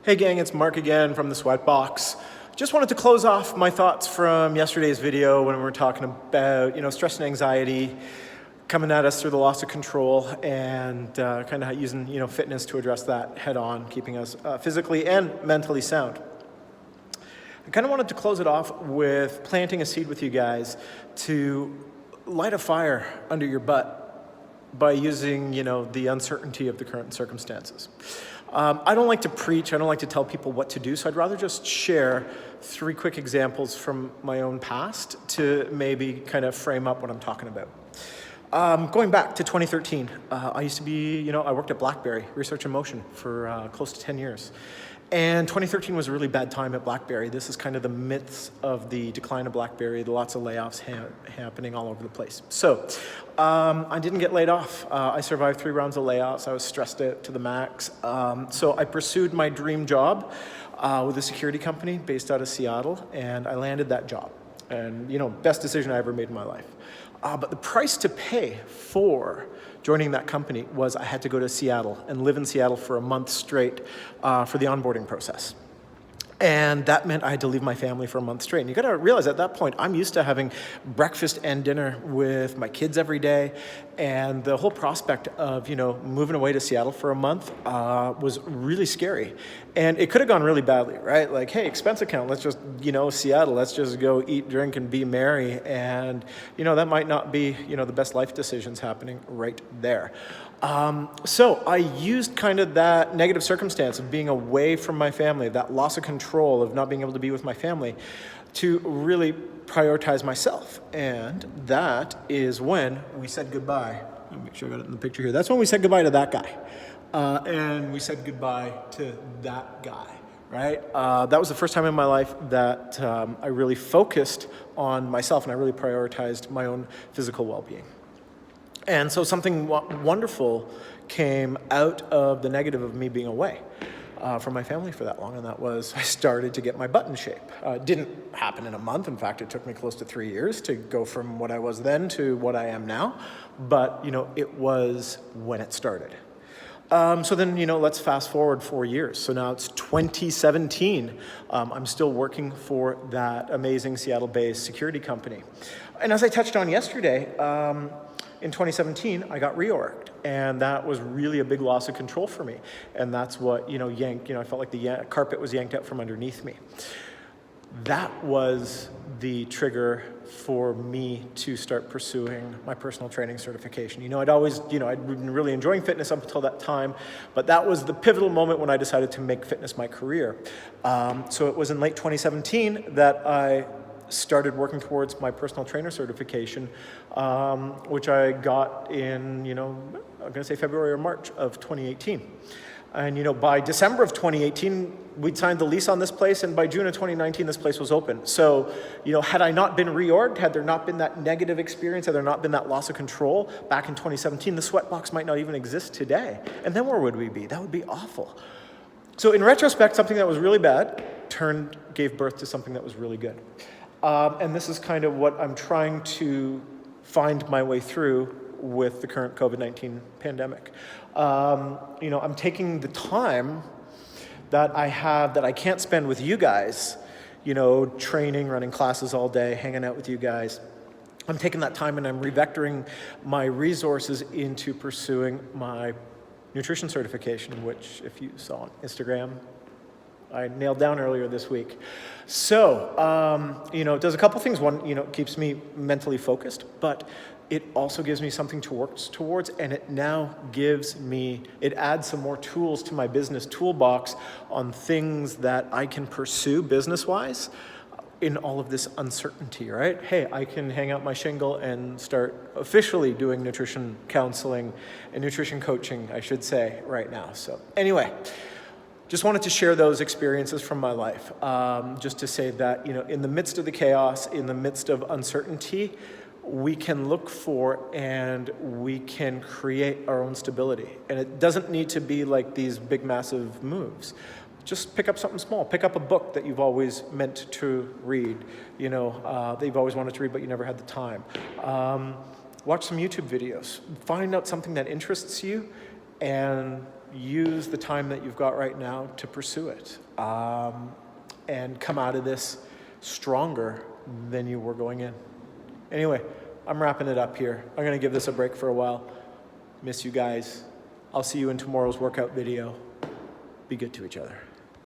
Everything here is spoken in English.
Hey gang, it's Mark again from the Sweatbox. Just wanted to close off my thoughts from yesterday's video when we were talking about, stress and anxiety coming at us through the loss of control and kind of using, fitness to address that head on, keeping us physically and mentally sound. I kind of wanted to close it off with planting a seed with you guys to light a fire under your butt by using, the uncertainty of the current circumstances. I don't like to preach, I don't like to tell people what to do, so I'd rather just share 3 quick examples from my own past to maybe kind of frame up what I'm talking about. Going back to 2013, I used to be, I worked at BlackBerry, Research and Motion, for close to 10 years. And 2013 was a really bad time at BlackBerry. This is kind of the midst of the decline of BlackBerry, lots of layoffs happening all over the place. So I didn't get laid off. I survived 3 rounds of layoffs. I was stressed out to the max. So I pursued my dream job with a security company based out of Seattle, and I landed that job. And, best decision I ever made in my life. But the price to pay for joining that company was I had to go to Seattle and live in Seattle for a month straight for the onboarding process. And that meant I had to leave my family for a month straight. And you gotta realize at that point, I'm used to having breakfast and dinner with my kids every day. And the whole prospect of, moving away to Seattle for a month was really scary. And it could have gone really badly, right? Like, hey, expense account, let's just, Seattle, let's just go eat, drink, and be merry. And, that might not be, the best life decisions happening right there. So I used kind of that negative circumstance of being away from my family, that loss of control of not being able to be with my family, to really prioritize myself. And that is when we said goodbye. Let me make sure I got it in the picture here. That's when we said goodbye to that guy. And we said goodbye to that guy, right? That was the first time in my life that I really focused on myself and I really prioritized my own physical well-being. And so something wonderful came out of the negative of me being away from my family for that long, and that was I started to get my butt in shape. It didn't happen in a month. In fact, it took me close to 3 years to go from what I was then to what I am now, but it was when it started. So then, let's fast forward 4 years. So now it's 2017. I'm still working for that amazing Seattle-based security company. And as I touched on yesterday, in 2017, I got reorged, and that was really a big loss of control for me. And that's what, yanked, I felt like the carpet was yanked out from underneath me. That was the trigger for me to start pursuing my personal training certification. I'd always, I'd been really enjoying fitness up until that time, but that was the pivotal moment when I decided to make fitness my career. So it was in late 2017 that I started working towards my personal trainer certification, which I got in, I'm gonna say February or March of 2018. And by December of 2018, we'd signed the lease on this place, and by June of 2019, this place was open. So, had I not been reorged, had there not been that negative experience, had there not been that loss of control back in 2017, the Sweatbox might not even exist today. And then where would we be? That would be awful. So in retrospect, something that was really bad gave birth to something that was really good. And this is kind of what I'm trying to find my way through with the current COVID-19 pandemic. I'm taking the time that I have that I can't spend with you guys, training, running classes all day, hanging out with you guys. I'm taking that time and I'm revectoring my resources into pursuing my nutrition certification, which if you saw on Instagram, I nailed down earlier this week. So, it does a couple things. One, it keeps me mentally focused, but it also gives me something to work towards, and it now it adds some more tools to my business toolbox on things that I can pursue business-wise in all of this uncertainty, right? Hey, I can hang out my shingle and start officially doing nutrition counseling and nutrition coaching, I should say, right now. So anyway, just wanted to share those experiences from my life, just to say that, in the midst of the chaos, in the midst of uncertainty, we can look for and we can create our own stability. And it doesn't need to be like these big, massive moves. Just pick up something small. Pick up a book that you've always meant to read, that you've always wanted to read, but you never had the time. Watch some YouTube videos. Find out something that interests you and use the time that you've got right now to pursue it, and come out of this stronger than you were going in. Anyway, I'm wrapping it up here. I'm gonna give this a break for a while. Miss you guys. I'll see you in tomorrow's workout video. Be good to each other.